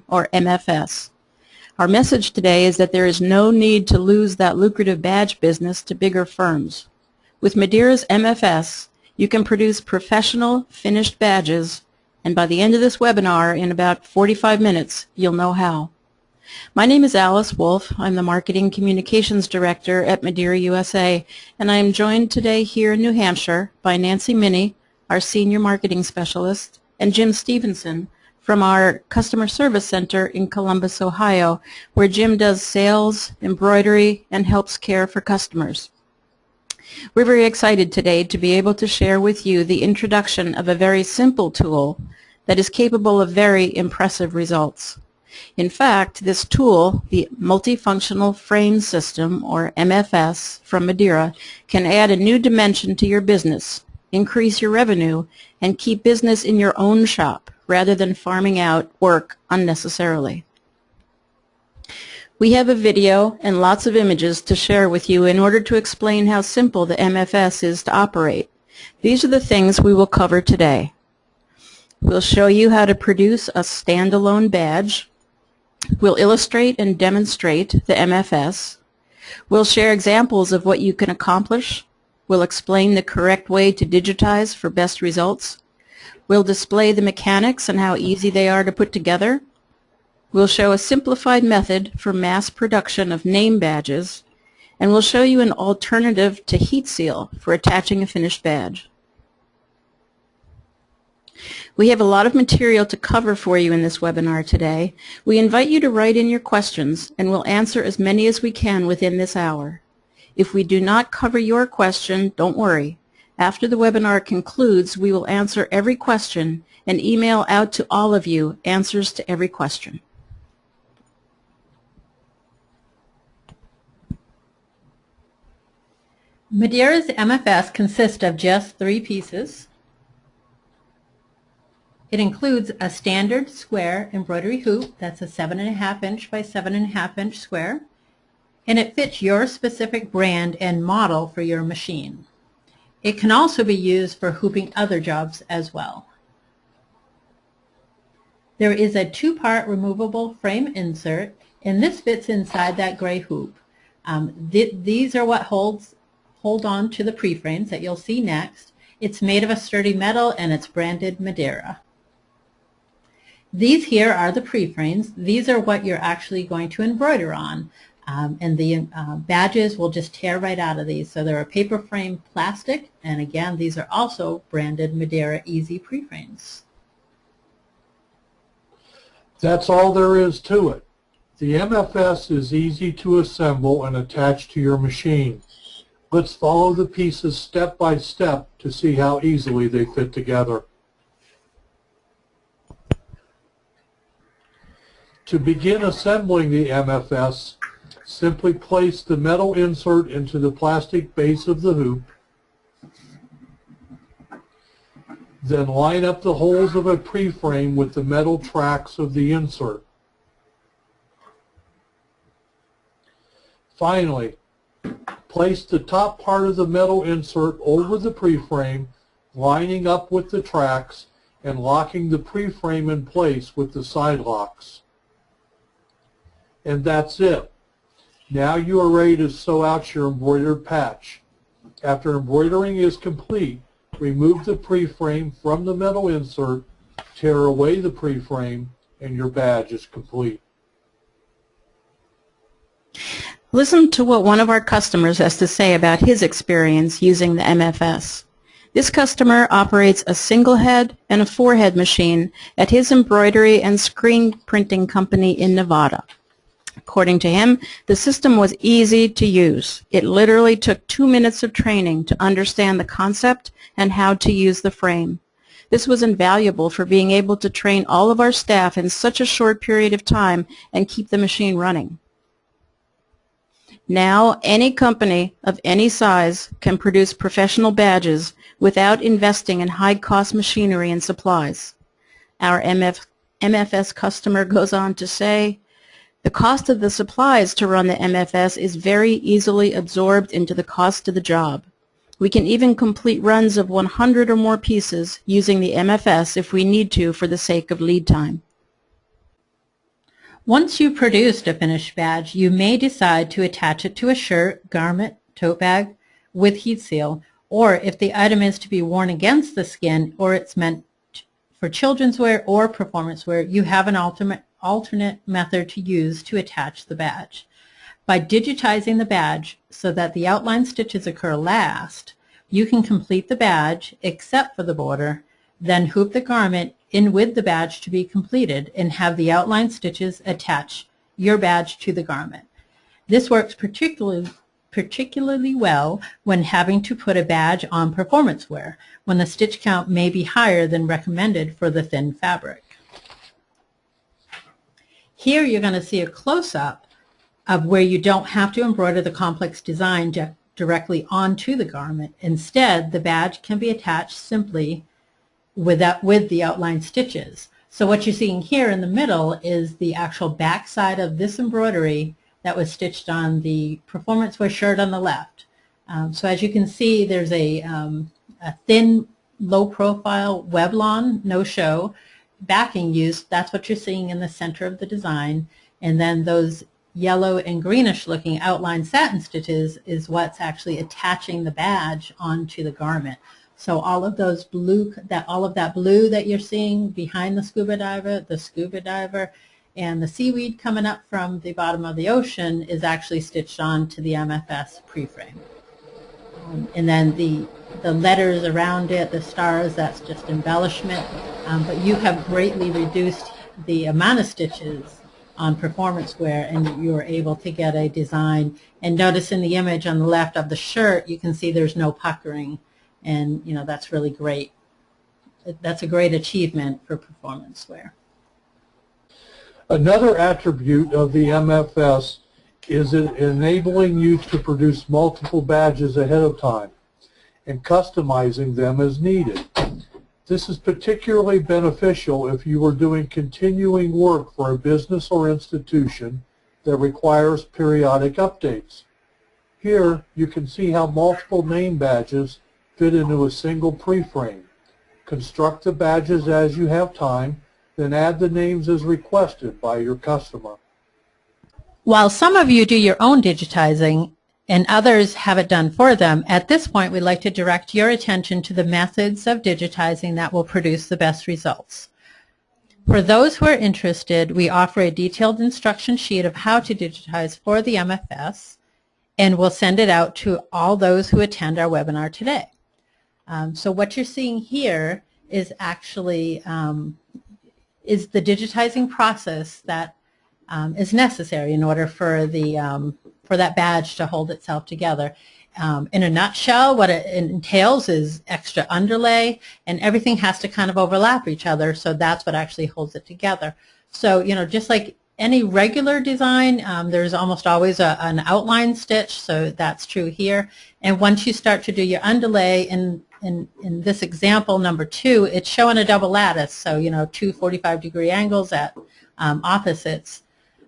or MFS. Our message today is that there is no need to lose that lucrative badge business to bigger firms. With Madeira's MFS, you can produce professional, finished badges, and by the end of this webinar, in about 45 minutes, you'll know how. My name is Alice Wolf. I'm the Marketing Communications Director at Madeira USA, and I am joined today here in New Hampshire by Nancy Minnie, our Senior Marketing Specialist, and Jim Stevenson from our Customer Service Center in Columbus, Ohio, where Jim does sales, embroidery, and helps care for customers. We're very excited today to be able to share with you the introduction of a very simple tool that is capable of very impressive results. In fact, this tool, the Multifunctional Frame System, or MFS, from Madeira, can add a new dimension to your business, increase your revenue, and keep business in your own shop rather than farming out work unnecessarily. We have a video and lots of images to share with you in order to explain how simple the MFS is to operate. These are the things we will cover today. We'll show you how to produce a standalone badge. We'll illustrate and demonstrate the MFS. We'll share examples of what you can accomplish. We'll explain the correct way to digitize for best results. We'll display the mechanics and how easy they are to put together. We'll show a simplified method for mass production of name badges, and we'll show you an alternative to heat seal for attaching a finished badge. We have a lot of material to cover for you in this webinar today. We invite you to write in your questions, and we'll answer as many as we can within this hour. If we do not cover your question, don't worry. After the webinar concludes, we will answer every question and email out to all of you answers to every question. Madeira's MFS consists of just 3 pieces. It includes a standard square embroidery hoop that's a 7.5 inch by 7.5 inch square, and it fits your specific brand and model for your machine. It can also be used for hooping other jobs as well. There is a 2-part removable frame insert, and this fits inside that gray hoop. These are what hold on to the pre-frames that you'll see next. It's made of a sturdy metal and it's branded Madeira. These here are the pre-frames. These are what you're actually going to embroider on. And the badges will just tear right out of these. So they're a paper frame plastic, and again, these are also branded Madeira Easy pre-frames. That's all there is to it. The MFS is easy to assemble and attach to your machine. Let's follow the pieces step by step to see how easily they fit together. To begin assembling the MFS, simply place the metal insert into the plastic base of the hoop. Then line up the holes of a pre-frame with the metal tracks of the insert. Finally, place the top part of the metal insert over the pre-frame, lining up with the tracks and locking the pre-frame in place with the side locks. And that's it. Now you are ready to sew out your embroidered patch. After embroidering is complete, remove the pre-frame from the metal insert, tear away the pre-frame, and your badge is complete. Listen to what one of our customers has to say about his experience using the MFS. This customer operates a single head and a 4-head machine at his embroidery and screen printing company in Nevada. According to him, the system was easy to use. It literally took 2 minutes of training to understand the concept and how to use the frame. This was invaluable for being able to train all of our staff in such a short period of time and keep the machine running. Now, any company of any size can produce professional badges without investing in high-cost machinery and supplies. Our MFS customer goes on to say, the cost of the supplies to run the MFS is very easily absorbed into the cost of the job. We can even complete runs of 100 or more pieces using the MFS if we need to for the sake of lead time. Once you've produced a finished badge, you may decide to attach it to a shirt, garment, tote bag with heat seal, or if the item is to be worn against the skin or it's meant for children's wear or performance wear, you have an alternate method to use to attach the badge. By digitizing the badge so that the outline stitches occur last, you can complete the badge except for the border, then hoop the garment in with the badge to be completed and have the outline stitches attach your badge to the garment. This works particularly well when having to put a badge on performance wear, when the stitch count may be higher than recommended for the thin fabric. Here you're going to see a close-up of where you don't have to embroider the complex design directly onto the garment. Instead, the badge can be attached simply with the outline stitches. So what you're seeing here in the middle is the actual back side of this embroidery that was stitched on the performance wear shirt on the left. So as you can see, there's a thin, low-profile Weblon no-show backing used. That's what you're seeing in the center of the design. And then those yellow and greenish looking outline satin stitches is what's actually attaching the badge onto the garment. So all of those all of that blue that you're seeing behind the scuba diver, and the seaweed coming up from the bottom of the ocean is actually stitched on to the MFS preframe. And then the letters around it, the stars, that's just embellishment. But you have greatly reduced the amount of stitches on performance wear, and you're able to get a design. And notice in the image on the left of the shirt, you can see there's no puckering. And that's really great. That's a great achievement for performance wear. Another attribute of the MFS is it enabling you to produce multiple badges ahead of time and customizing them as needed. This is particularly beneficial if you are doing continuing work for a business or institution that requires periodic updates. Here you can see how multiple name badges fit into a single preframe. Construct the badges as you have time, then add the names as requested by your customer. While some of you do your own digitizing and others have it done for them, at this point we'd like to direct your attention to the methods of digitizing that will produce the best results. For those who are interested, we offer a detailed instruction sheet of how to digitize for the MFS, and we'll send it out to all those who attend our webinar today. So what you're seeing here is actually is the digitizing process that is necessary in order for that badge to hold itself together. In a nutshell, what it entails is extra underlay, and everything has to kind of overlap each other, so that's what actually holds it together. So just like any regular design, there's almost always an outline stitch, so that's true here. And once you start to do your underlay, in this example, number 2, it's showing a double lattice, so two 45-degree angles at opposites.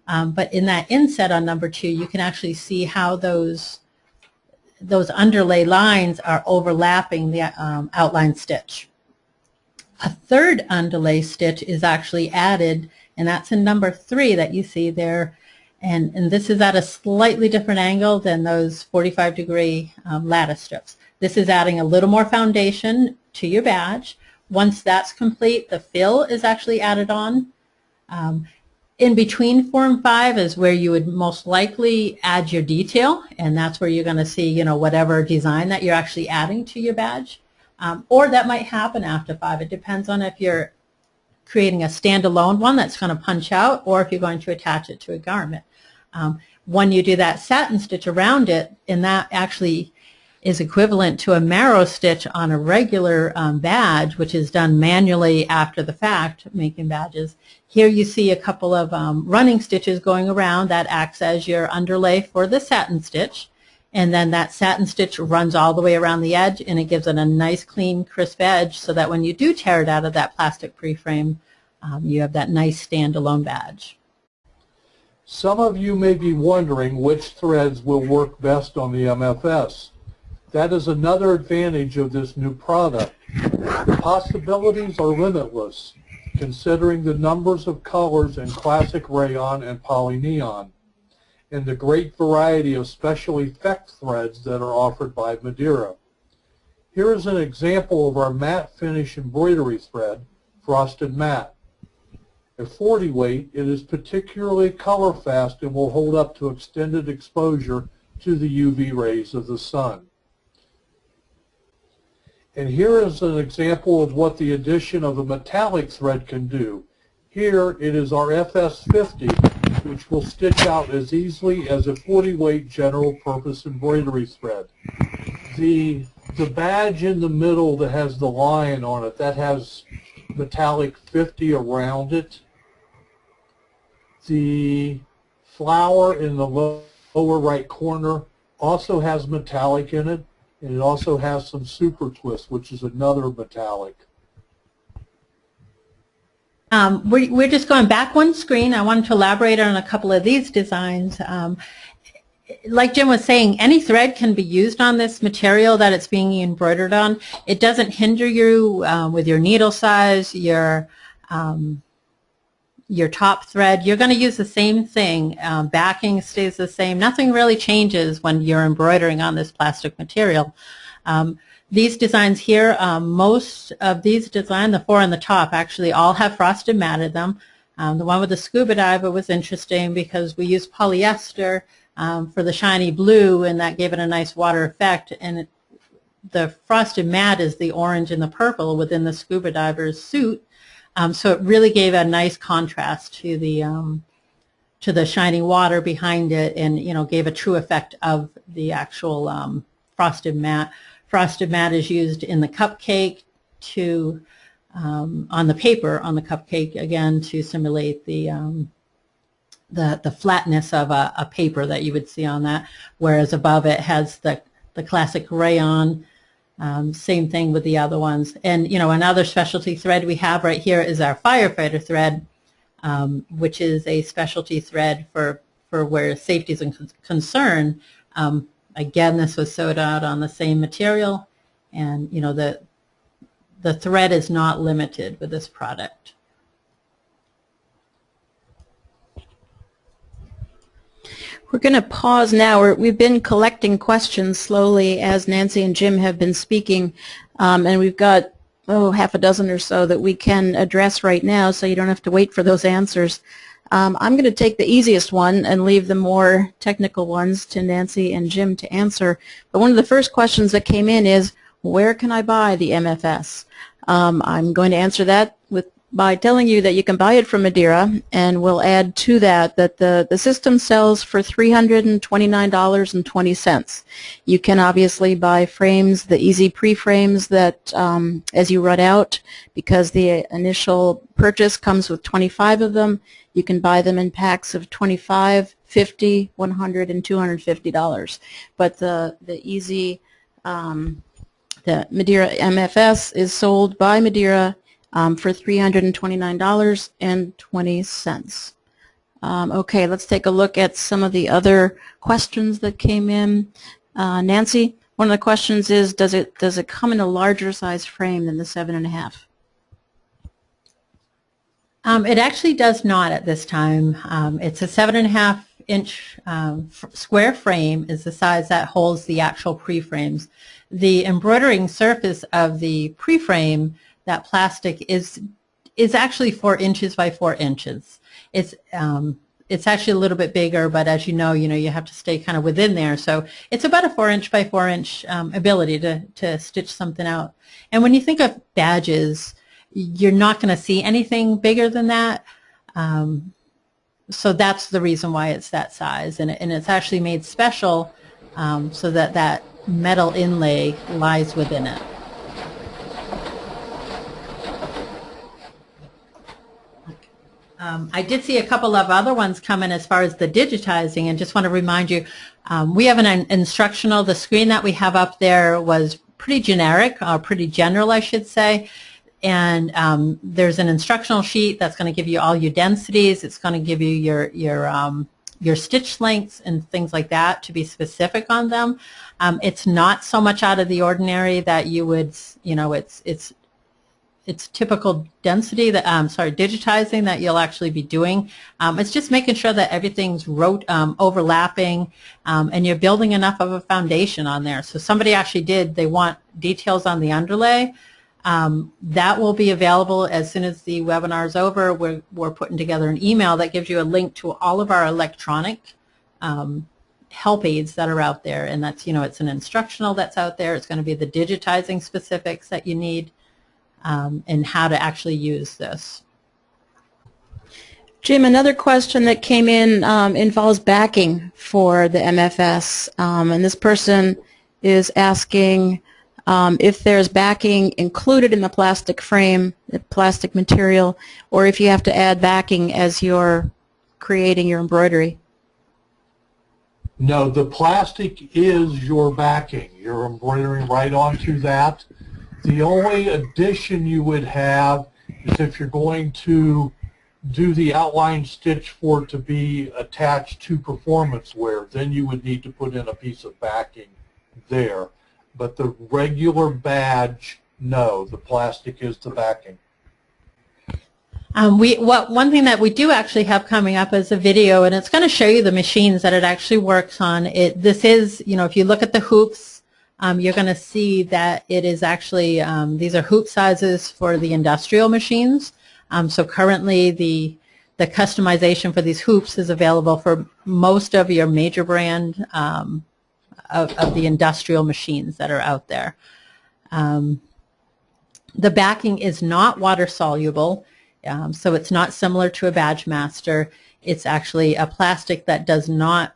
But in that inset on number 2, you can actually see how those underlay lines are overlapping the outline stitch. A third underlay stitch is actually added, and that's in number 3 that you see there. And this is at a slightly different angle than those 45-degree lattice strips. This is adding a little more foundation to your badge. Once that's complete, the fill is actually added on. In between 4 and 5 is where you would most likely add your detail, and that's where you're going to see whatever design that you're actually adding to your badge. Or that might happen after 5. It depends on if you're creating a standalone one that's going to punch out, or if you're going to attach it to a garment. When you do that satin stitch around it, and that actually is equivalent to a marrow stitch on a regular badge, which is done manually after the fact, making badges. Here you see a couple of running stitches going around that acts as your underlay for the satin stitch, and then that satin stitch runs all the way around the edge, and it gives it a nice, clean, crisp edge, so that when you do tear it out of that plastic preframe, you have that nice standalone badge. Some of you may be wondering which threads will work best on the MFS. That is another advantage of this new product. The possibilities are limitless. considering the numbers of colors in classic rayon and polyneon, and the great variety of special effect threads that are offered by Madeira. Here is an example of our matte finish embroidery thread, Frosted Matte. At 40 weight, it is particularly color fast and will hold up to extended exposure to the UV rays of the sun. And here is an example of what the addition of a metallic thread can do. Here it is our FS50, which will stitch out as easily as a 40 weight general purpose embroidery thread. The badge in the middle that has the lion on it, that has metallic 50 around it. The flower in the lower right corner also has metallic in it, and it also has some super twist, which is another metallic. We're just going back one screen. I wanted to elaborate on a couple of these designs. Like Jim was saying, any thread can be used on this material that it's being embroidered on. It doesn't hinder you with your needle size, your top thread. You're going to use the same thing. Backing stays the same. Nothing really changes when you're embroidering on this plastic material. These designs here, most of these designs, the four on the top, actually all have frosted matte in them. The one with the scuba diver was interesting because we used polyester for the shiny blue, and that gave it a nice water effect. And the frosted matte is the orange and the purple within the scuba diver's suit. So it really gave a nice contrast to the shining water behind it, and gave a true effect of the actual frosted matte. Frosted matte is used in the cupcake to on the paper on the cupcake, again, to simulate the flatness of a paper that you would see on that, whereas above it has the classic rayon. Same thing with the other ones. And another specialty thread we have right here is our firefighter thread, which is a specialty thread for where safety is concerned. Again, this was sewed out on the same material, and the thread is not limited with this product. We're going to pause now. We've been collecting questions slowly as Nancy and Jim have been speaking, and we've got half a dozen or so that we can address right now, so you don't have to wait for those answers. I'm going to take the easiest one and leave the more technical ones to Nancy and Jim to answer. But one of the first questions that came in is, where can I buy the MFS? I'm going to answer that by telling you that you can buy it from Madeira, and we'll add to that the system sells for $329.20. You can obviously buy frames, the easy pre-frames that as you run out, because the initial purchase comes with 25 of them, you can buy them in packs of 25, 50, 100, and $250. But the easy, the Madeira MFS is sold by Madeira for $329.20. Okay, let's take a look at some of the other questions that came in. Nancy, one of the questions is, does it come in a larger size frame than the 7.5? It actually does not at this time. It's a 7.5-inch square frame is the size that holds the actual pre-frames. The embroidering surface of the pre-frame, that plastic, is actually 4 inches by 4 inches. It's actually a little bit bigger, but as you know, you have to stay kind of within there. So it's about a 4-inch by 4-inch ability to stitch something out. And when you think of badges, you're not going to see anything bigger than that. So that's the reason why it's that size. And it's actually made special so that metal inlay lies within it. I did see a couple of other ones come in as far as the digitizing, and just want to remind you, we have an instructional. The screen that we have up there was pretty generic, pretty general, I should say. And there's an instructional sheet that's going to give you all your densities. It's going to give you your stitch lengths and things like that to be specific on them. It's not so much out of the ordinary that you would, it's typical density that, digitizing that you'll actually be doing. It's just making sure that everything's overlapping, and you're building enough of a foundation on there. So somebody actually they want details on the underlay. That will be available as soon as the webinar is over. We're putting together an email that gives you a link to all of our electronic help aids that are out there, and that's, it's an instructional that's out there. It's going to be the digitizing specifics that you need, and how to actually use this. Jim, another question that came in involves backing for the MFS, and this person is asking if there's backing included in the plastic frame, the plastic material, or if you have to add backing as you're creating your embroidery. No, the plastic is your backing. You're embroidering right onto that. The only addition you would have is if you're going to do the outline stitch for it to be attached to performance wear, then you would need to put in a piece of backing there. But the regular badge, no, the plastic is the backing. One thing that we do actually have coming up is a video, and it's going to show you the machines that it actually works on. This is, if you look at the hoops, you're going to see that it is actually, these are hoop sizes for the industrial machines. So currently the customization for these hoops is available for most of your major brand of the industrial machines that are out there. The backing is not water soluble. So it's not similar to a Badge Master. It's actually a plastic that does not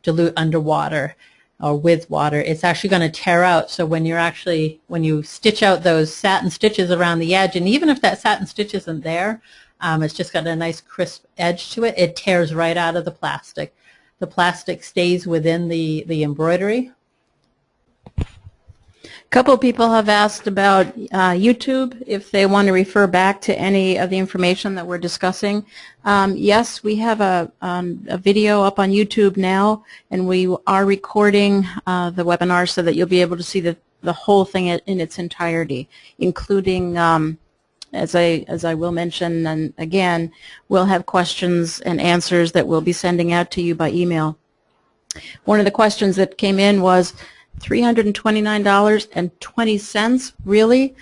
dilute underwater or with water. It's actually going to tear out. So when you stitch out those satin stitches around the edge, and even if that satin stitch isn't there, it's just got a nice crisp edge to it, it tears right out of the plastic. The plastic stays within the embroidery. A couple of people have asked about YouTube, if they want to refer back to any of the information that we're discussing. Yes, we have a video up on YouTube now, and we are recording the webinar so that you'll be able to see the whole thing in its entirety, including, as I will mention, and again, we'll have questions and answers that we'll be sending out to you by email. One of the questions that came in was, $329.20, really?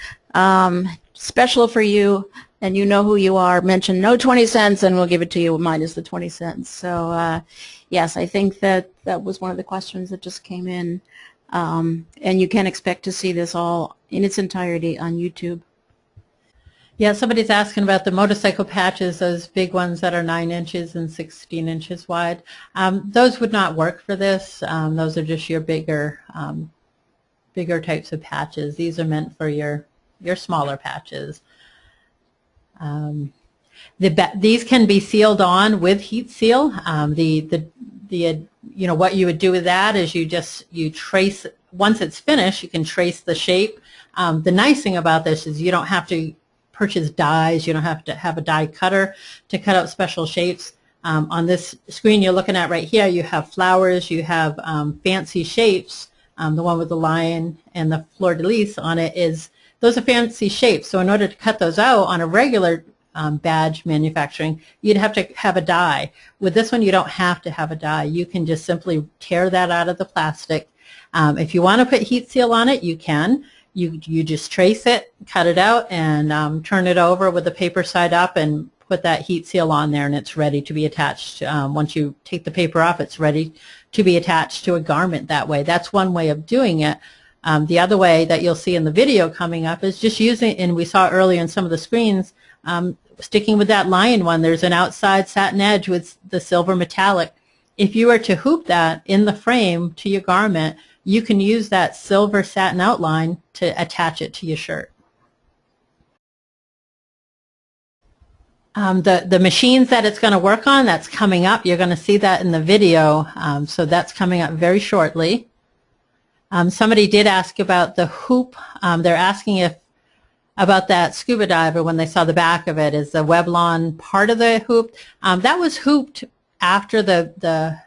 Special for you, and you know who you are. Mention no 20 cents and we'll give it to you minus the 20 cents. So yes, I think that was one of the questions that just came in, and you can expect to see this all in its entirety on YouTube. Yeah, somebody's asking about the motorcycle patches, those big ones that are 9 inches and 16 inches wide. Those would not work for this. Those are just your bigger types of patches. These are meant for your smaller patches. These can be sealed on with heat seal. What you would do with that is you trace, once it's finished, you can trace the shape. The nice thing about this is you don't have to purchase dies. You don't have to have a die cutter to cut out special shapes. On this screen you're looking at right here, you have flowers, you have fancy shapes. The one with the lion and the fleur-de-lis on it, those are fancy shapes. So in order to cut those out on a regular badge manufacturing, you'd have to have a die. With this one, you don't have to have a die. You can just simply tear that out of the plastic. If you want to put heat seal on it, you can. You just trace it, cut it out, and turn it over with the paper side up and put that heat seal on there, and it's ready to be attached. Once you take the paper off, it's ready to be attached to a garment that way. That's one way of doing it. The other way that you'll see in the video coming up is just using, and we saw earlier in some of the screens, sticking with that lion one, there's an outside satin edge with the silver metallic. If you were to hoop that in the frame to your garment, you can use that silver satin outline to attach it to your shirt. The machines that it's going to work on, that's coming up. You're going to see that in the video, so that's coming up very shortly. Somebody did ask about the hoop. They're asking about that scuba diver when they saw the back of it. Is the Weblon part of the hoop? That was hooped after the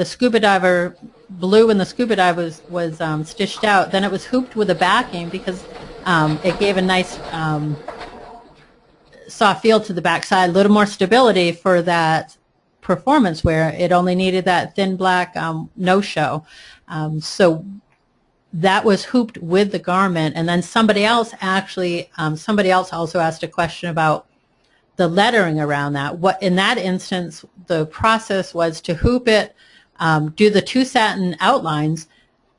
scuba diver blue and the scuba diver was stitched out. Then it was hooped with a backing because it gave a nice soft feel to the backside, a little more stability for that performance wear. It only needed that thin black no-show. So that was hooped with the garment, and then somebody else also asked a question about the lettering around that. What in that instance, the process was to hoop it, do the 2 satin outlines,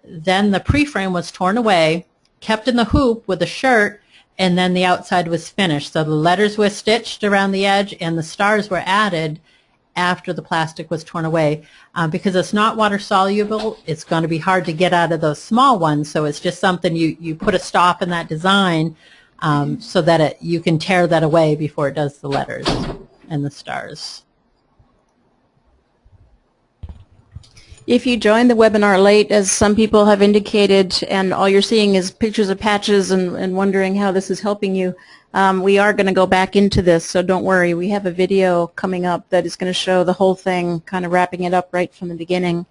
then the pre-frame was torn away, kept in the hoop with the shirt, and then the outside was finished. So the letters were stitched around the edge and the stars were added after the plastic was torn away. Because it's not water soluble, it's going to be hard to get out of those small ones, so it's just something you put a stop in that design so that you can tear that away before it does the letters and the stars. If you joined the webinar late, as some people have indicated, and all you're seeing is pictures of patches and wondering how this is helping you, we are going to go back into this, so don't worry. We have a video coming up that is going to show the whole thing, kind of wrapping it up right from the beginning.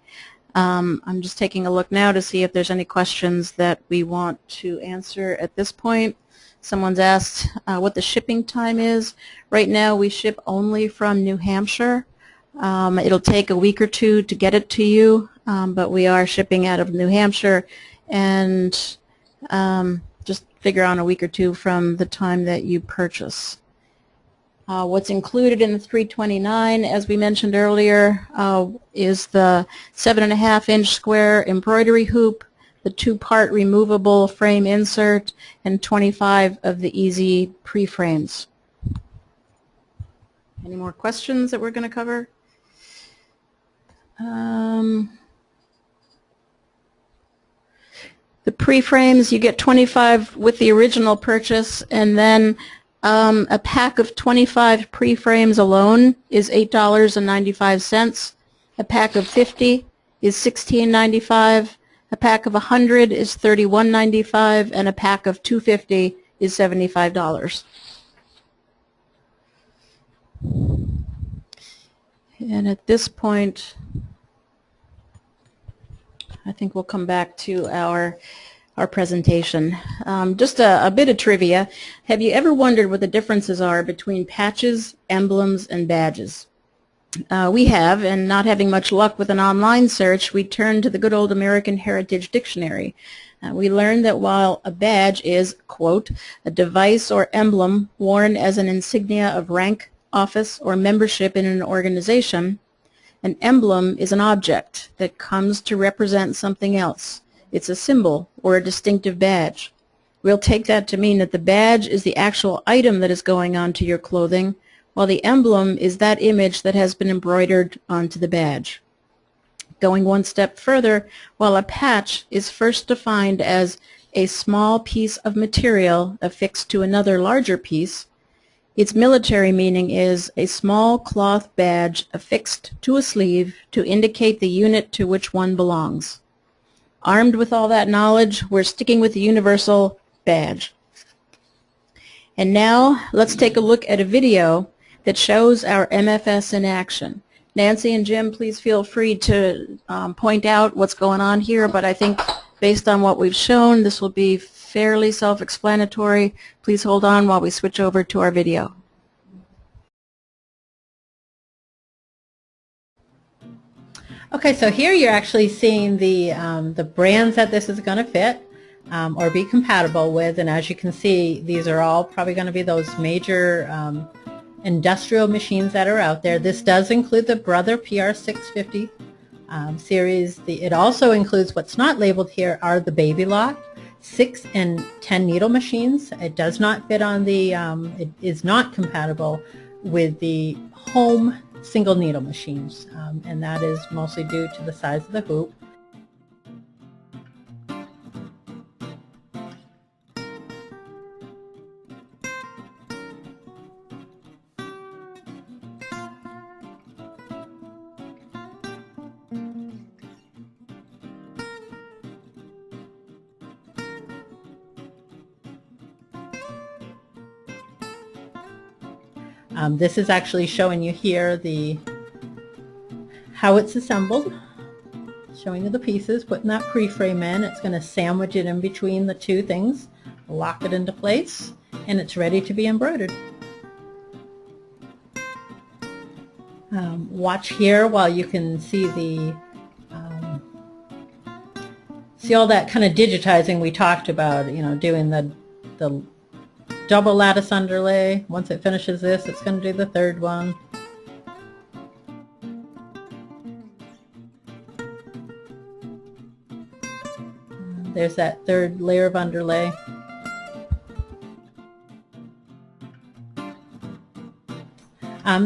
I'm just taking a look now to see if there's any questions that we want to answer at this point. Someone's asked what the shipping time is. Right now we ship only from New Hampshire. It'll take a week or two to get it to you, but we are shipping out of New Hampshire, and just figure on a week or two from the time that you purchase. What's included in the $329, as we mentioned earlier, is the 7.5-inch square embroidery hoop, the 2-part removable frame insert, and 25 of the easy pre-frames. Any more questions that we're going to cover? The pre-frames, you get 25 with the original purchase, and then a pack of 25 pre-frames alone is $8.95. A pack of 50 is $16.95. A pack of 100 is $31.95, and a pack of 250 is $75. And at this point, I think we'll come back to our presentation. Just a bit of trivia. Have you ever wondered what the differences are between patches, emblems, and badges? We have, and not having much luck with an online search, we turned to the good old American Heritage Dictionary. We learned that while a badge is, quote, a device or emblem worn as an insignia of rank, office, or membership in an organization, an emblem is an object that comes to represent something else. It's a symbol or a distinctive badge. We'll take that to mean that the badge is the actual item that is going onto your clothing, while the emblem is that image that has been embroidered onto the badge. Going one step further, while a patch is first defined as a small piece of material affixed to another larger piece, its military meaning is a small cloth badge affixed to a sleeve to indicate the unit to which one belongs. Armed with all that knowledge, we're sticking with the universal badge. And now let's take a look at a video that shows our MFS in action. Nancy and Jim, please feel free to point out what's going on here, but I think based on what we've shown, this will be fairly self-explanatory. Please hold on while we switch over to our video. Okay, so here you're actually seeing the brands that this is going to fit or be compatible with, and as you can see, these are all probably going to be those major industrial machines that are out there. This does include the Brother PR650 series. It also includes, what's not labeled here, are the Baby Lock 6 and 10 needle machines. It does not fit on the, it is not compatible with the home single needle machines, and that is mostly due to the size of the hoop. This is actually showing you here how it's assembled, showing you the pieces, putting that pre-frame in. It's going to sandwich it in between the two things, lock it into place, and it's ready to be embroidered. Watch here while you can see the see all that kind of digitizing we talked about, doing the double lattice underlay. Once it finishes this, it's going to do the third one. There's that third layer of underlay.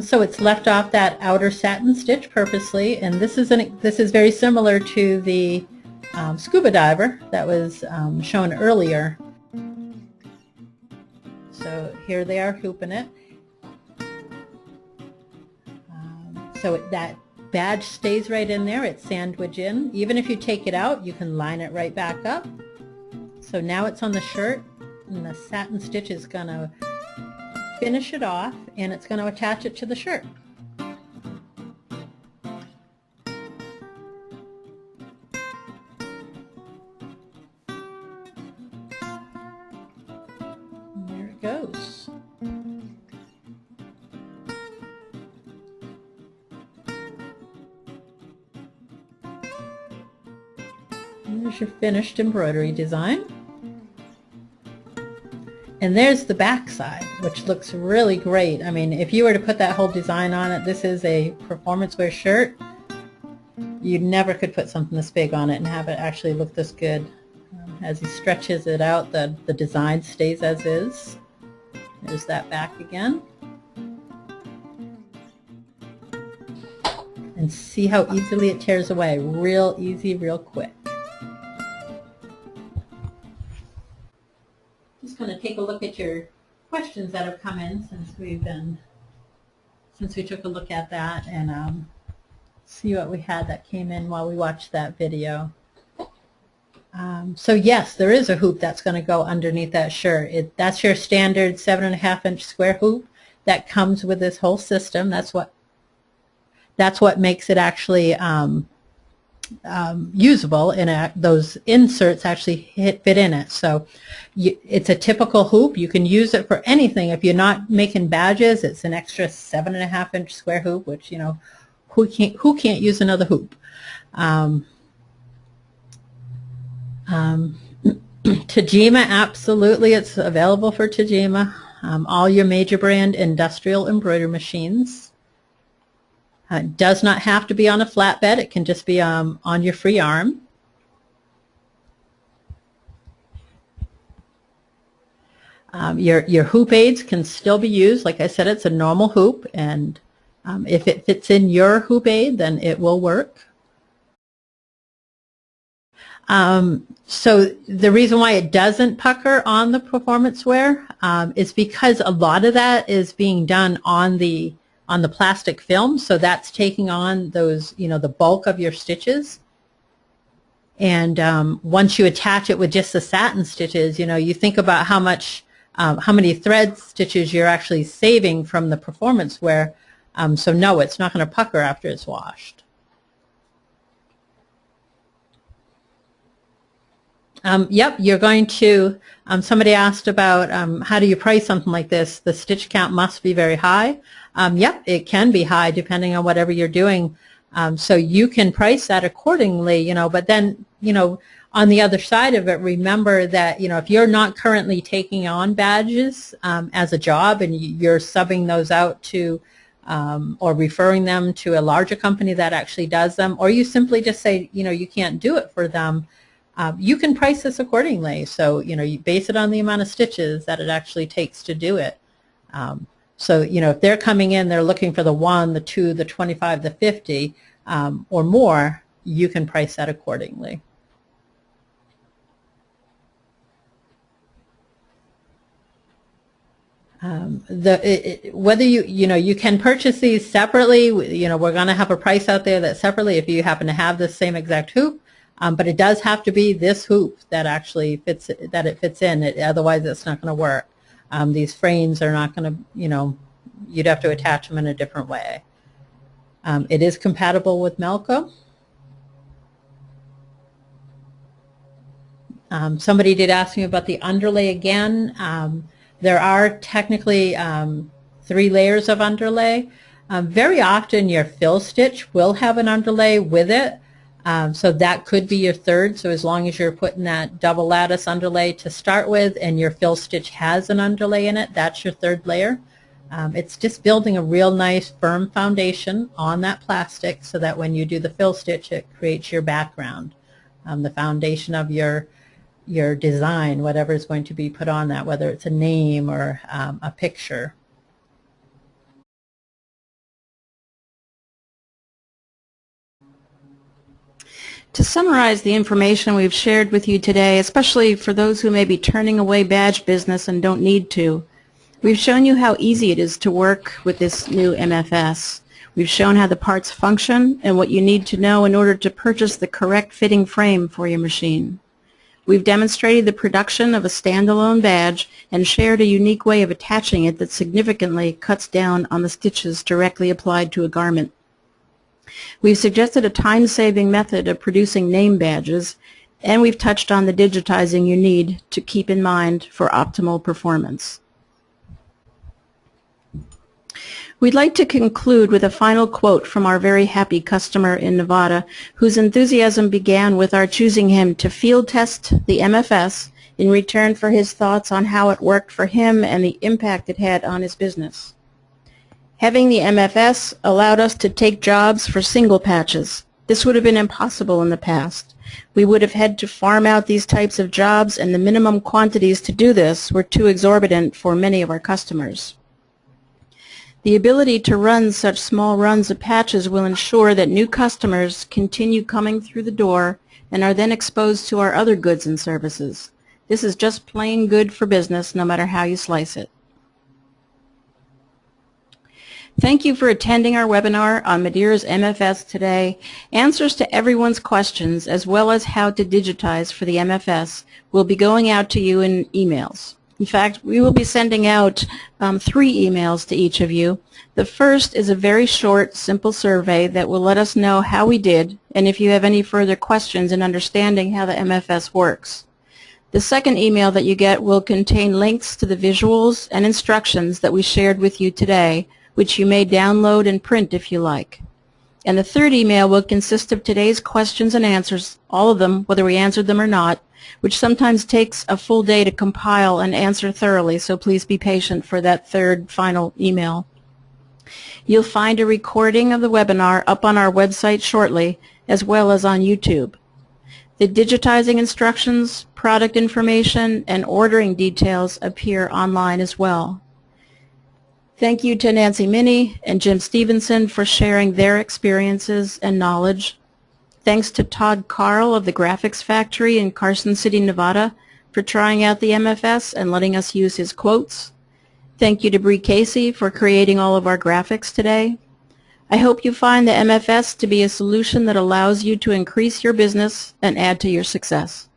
So it's left off that outer satin stitch purposely, and this is very similar to the scuba diver that was shown earlier. So here they are hooping it. So that badge stays right in there. It's sandwiched in. Even if you take it out, you can line it right back up. So now it's on the shirt, and the satin stitch is going to finish it off, and it's going to attach it to the shirt. And there it goes. And there's your finished embroidery design. And there's the back side, which looks really great. I mean, if you were to put that whole design on it, this is a performance wear shirt. You never could put something this big on it and have it actually look this good. As he stretches it out, the design stays as is. There's that back again. And see how easily it tears away. Real easy, real quick. Just going to take a look at your questions that have come in since we took a look at that, and see what we had that came in while we watched that video. So yes, there is a hoop that's going to go underneath that shirt. That's your standard 7.5-inch square hoop that comes with this whole system. That's what makes it actually usable, and those inserts actually fit in it. So it's a typical hoop. You can use it for anything. If you're not making badges, it's an extra 7.5-inch square hoop, which, who can't use another hoop? Tajima, absolutely, it's available for Tajima. All your major brand industrial embroidery machines. It does not have to be on a flatbed. It can just be on your free arm. Your hoop aids can still be used. Like I said, it's a normal hoop, and if it fits in your hoop aid, then it will work. So the reason why it doesn't pucker on the performance wear is because a lot of that is being done on the plastic film, so that's taking on those, the bulk of your stitches. And once you attach it with just the satin stitches, you think about how many thread stitches you're actually saving from the performance wear. So no, it's not going to pucker after it's washed. Yep, you're going to, somebody asked about how do you price something like this. The stitch count must be very high. Yep, it can be high depending on whatever you're doing. So you can price that accordingly, but then, on the other side of it, remember that, if you're not currently taking on badges as a job and you're subbing those out to or referring them to a larger company that actually does them, or you simply just say, you can't do it for them, you can price this accordingly. So, you base it on the amount of stitches that it actually takes to do it. So, if they're coming in, they're looking for the 1, the 2, the 25, the 50, or more, you can price that accordingly. Whether you can purchase these separately, we're going to have a price out there that separately if you happen to have the same exact hoop. But it does have to be this hoop that actually fits in. Otherwise, it's not going to work. These frames are not going to, you'd have to attach them in a different way. It is compatible with Melco. Somebody did ask me about the underlay again. There are technically 3 layers of underlay. Very often your fill stitch will have an underlay with it, so that could be your third. So as long as you're putting that double lattice underlay to start with and your fill stitch has an underlay in it, that's your third layer. It's just building a real nice firm foundation on that plastic so that when you do the fill stitch it creates your background, the foundation of your design, whatever is going to be put on that, whether it's a name or a picture. To summarize the information we've shared with you today, especially for those who may be turning away badge business and don't need to, we've shown you how easy it is to work with this new MFS. We've shown how the parts function and what you need to know in order to purchase the correct fitting frame for your machine. We've demonstrated the production of a standalone badge and shared a unique way of attaching it that significantly cuts down on the stitches directly applied to a garment. We've suggested a time-saving method of producing name badges, and we've touched on the digitizing you need to keep in mind for optimal performance. We'd like to conclude with a final quote from our very happy customer in Nevada, whose enthusiasm began with our choosing him to field test the MFS in return for his thoughts on how it worked for him and the impact it had on his business. Having the MFS allowed us to take jobs for single patches. This would have been impossible in the past. We would have had to farm out these types of jobs, and the minimum quantities to do this were too exorbitant for many of our customers. The ability to run such small runs of patches will ensure that new customers continue coming through the door and are then exposed to our other goods and services. This is just plain good for business, no matter how you slice it. Thank you for attending our webinar on Madeira's MFS today. Answers to everyone's questions, as well as how to digitize for the MFS, will be going out to you in emails. In fact, we will be sending out 3 emails to each of you. The first is a very short, simple survey that will let us know how we did and if you have any further questions in understanding how the MFS works. The second email that you get will contain links to the visuals and instructions that we shared with you today, which you may download and print if you like. And the third email will consist of today's questions and answers, all of them, whether we answered them or not, which sometimes takes a full day to compile and answer thoroughly, so please be patient for that third final email. You'll find a recording of the webinar up on our website shortly, as well as on YouTube. The digitizing instructions, product information, and ordering details appear online as well. Thank you to Nancy Minnie and Jim Stevenson for sharing their experiences and knowledge. Thanks to Todd Carl of the Graphics Factory in Carson City, Nevada, for trying out the MFS and letting us use his quotes. Thank you to Bree Casey for creating all of our graphics today. I hope you find the MFS to be a solution that allows you to increase your business and add to your success.